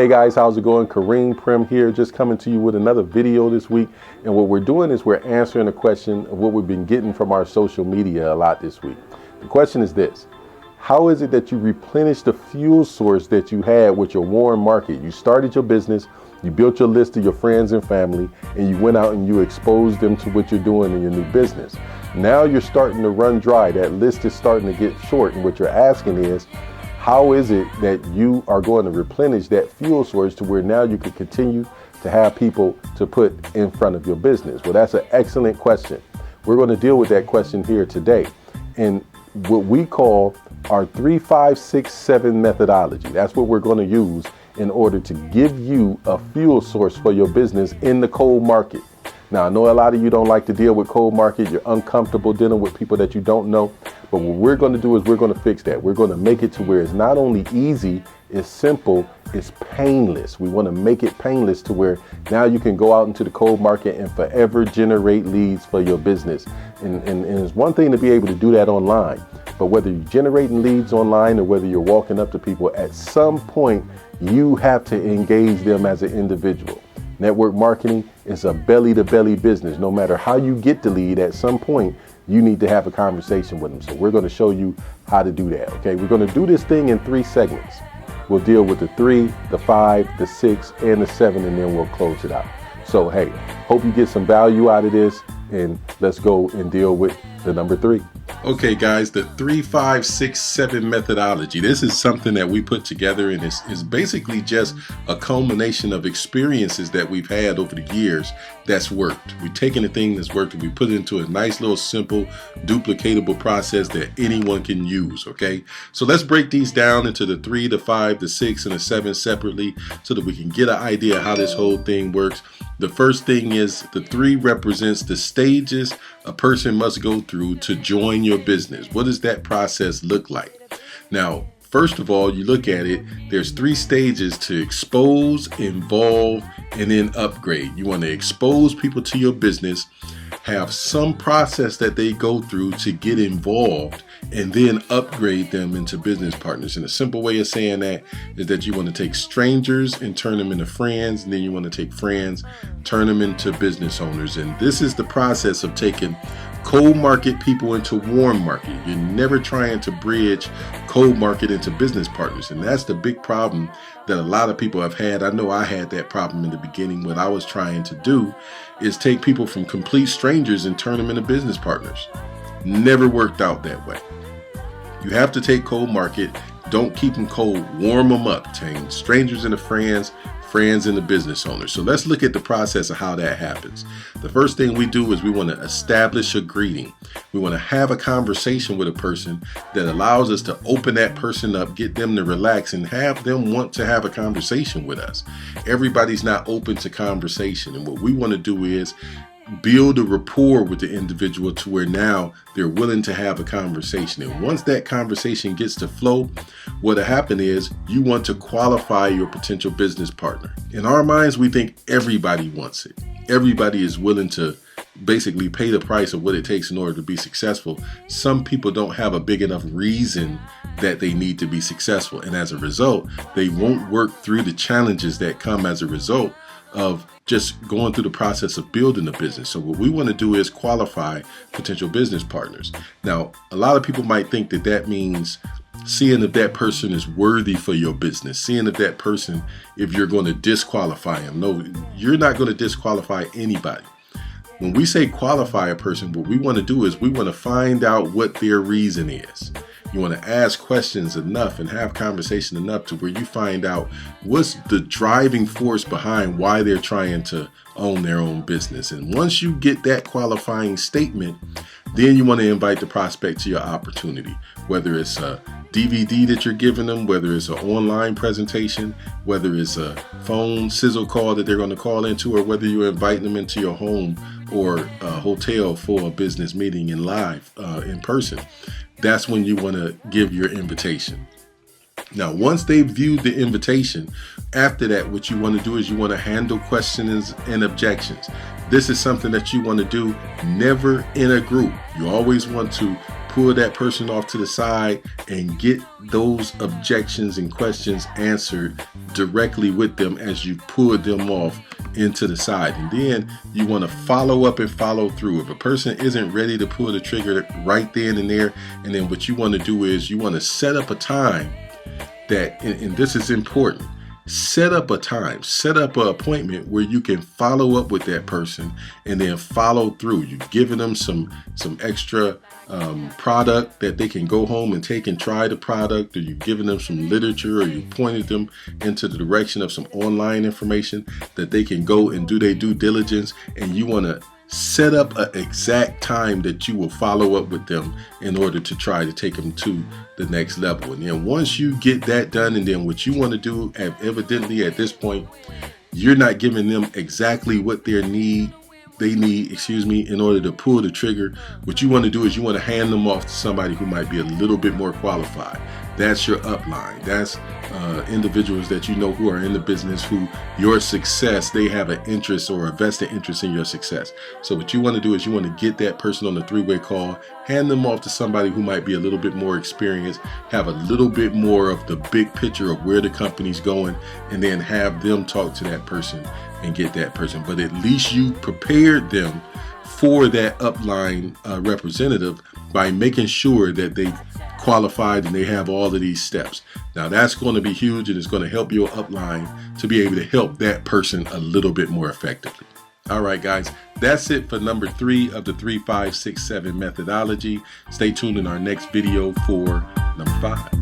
Hey guys, how's it going? Kariem, Primm here, just coming to you with another video this week. And what we're doing is we're answering a question of what we've been getting from our social media a lot this week. The question is this: how is it that you replenish the fuel source that you had with your warm market? You started your business, you built your list of your friends and family, and you went out and you exposed them to what you're doing in your new business. Now you're starting to run dry. That list is starting to get short. And what you're asking is, how is it that you are going to replenish that fuel source to where now you can continue to have people to put in front of your business? Well, that's an excellent question. We're going to deal with that question here today in what we call our 3, 5, 6, 7 methodology. That's what we're going to use in order to give you a fuel source for your business in the cold market. Now, I know a lot of you don't like to deal with cold market. You're uncomfortable dealing with people that you don't know. But what we're going to do is we're going to fix that. We're going to make it to where it's not only easy, it's simple, it's painless. We want to make it painless to where now you can go out into the cold market and forever generate leads for your business. And it's one thing to be able to do that online. But whether you're generating leads online or whether you're walking up to people, at some point, you have to engage them as an individual. Network marketing is a belly-to-belly business. No matter how you get the lead, at some point, you need to have a conversation with them. So we're going to show you how to do that, okay? We're going to do this thing in 3 segments. We'll deal with the 3, the 5, the 6, and the 7, and then we'll close it out. So, hey, hope you get some value out of this, and let's go and deal with the number 3. Okay, guys, the 3, 5, 6, 7 methodology. This is something that we put together, and it's basically just a culmination of experiences that we've had over the years that's worked. We've taken a thing that's worked and we put it into a nice little simple duplicatable process that anyone can use, okay? So let's break these down into the 3, the 5, the 6, and the 7 separately so that we can get an idea of how this whole thing works. The first thing is the 3 represents the stages a person must go through to join your business. What does that process look like? Now, first of all, you look at it, there's 3 stages to expose, involve, and then upgrade. You want to expose people to your business, have some process that they go through to get involved, and then upgrade them into business partners. And a simple way of saying that is that you want to take strangers and turn them into friends, and then you want to take friends, turn them into business owners. And this is the process of taking cold market people into warm market. You're never trying to bridge cold market into business partners. And that's the big problem that a lot of people have had. I know I had that problem in the beginning. What I was trying to do is take people from complete strangers and turn them into business partners. Never worked out that way. You have to take cold market. Don't keep them cold. Warm them up. Turn strangers into friends, friends into business owners. So let's look at the process of how that happens. The first thing we do is we want to establish a greeting. We want to have a conversation with a person that allows us to open that person up, get them to relax, and have them want to have a conversation with us. Everybody's not open to conversation. And what we want to do is build a rapport with the individual to where now they're willing to have a conversation. And once that conversation gets to flow, what'll happen is you want to qualify your potential business partner. In our minds, we think everybody wants it. Everybody is willing to basically pay the price of what it takes in order to be successful. Some people don't have a big enough reason that they need to be successful. And as a result, they won't work through the challenges that come as a result of just going through the process of building a business. So what we want to do is qualify potential business partners. Now, a lot of people might think that that means seeing if that person is worthy for your business, seeing if that person, if you're going to disqualify them. No, you're not going to disqualify anybody. When we say qualify a person, what we want to do is we want to find out what their reason is. You want to ask questions enough and have conversation enough to where you find out what's the driving force behind why they're trying to own their own business. And once you get that qualifying statement, then you want to invite the prospect to your opportunity, whether it's a DVD that you're giving them, whether it's an online presentation, whether it's a phone sizzle call that they're going to call into, or whether you're inviting them into your home or a hotel for a business meeting in live, in person. That's when you want to give your invitation. Now, once they've viewed the invitation, after that, what you want to do is you want to handle questions and objections. This is something that you want to do never in a group. You always want to pull that person off to the side and get those objections and questions answered directly with them as you pull them off into the side. And then you want to follow up and follow through. If a person isn't ready to pull the trigger right then and there, and then what you want to do is you want to set up a time that, and this is important, set up a time, set up an appointment where you can follow up with that person and then follow through. You're giving them some extra product that they can go home and take and try the product, or you're giving them some literature, or you pointed them into the direction of some online information that they can go and do their due diligence. And you want to set up an exact time that you will follow up with them in order to try to take them to the next level. And then once you get that done, and then what you want to do, evidently at this point, you're not giving them exactly what they need, in order to pull the trigger. What you want to do is you want to hand them off to somebody who might be a little bit more qualified. That's your upline. That's individuals that you know who are in the business, who your success, they have an interest or a vested interest in your success. So what you want to do is you want to get that person on the three-way call, hand them off to somebody who might be a little bit more experienced, have a little bit more of the big picture of where the company's going, and then have them talk to that person and get that person. But at least you prepared them for that upline representative by making sure that they qualified and they have all of these steps. Now that's going to be huge, and it's going to help your upline to be able to help that person a little bit more effectively. All right, guys, that's it for number 3 of the 3, 5, 6, 7 methodology. Stay tuned in our next video for number 5.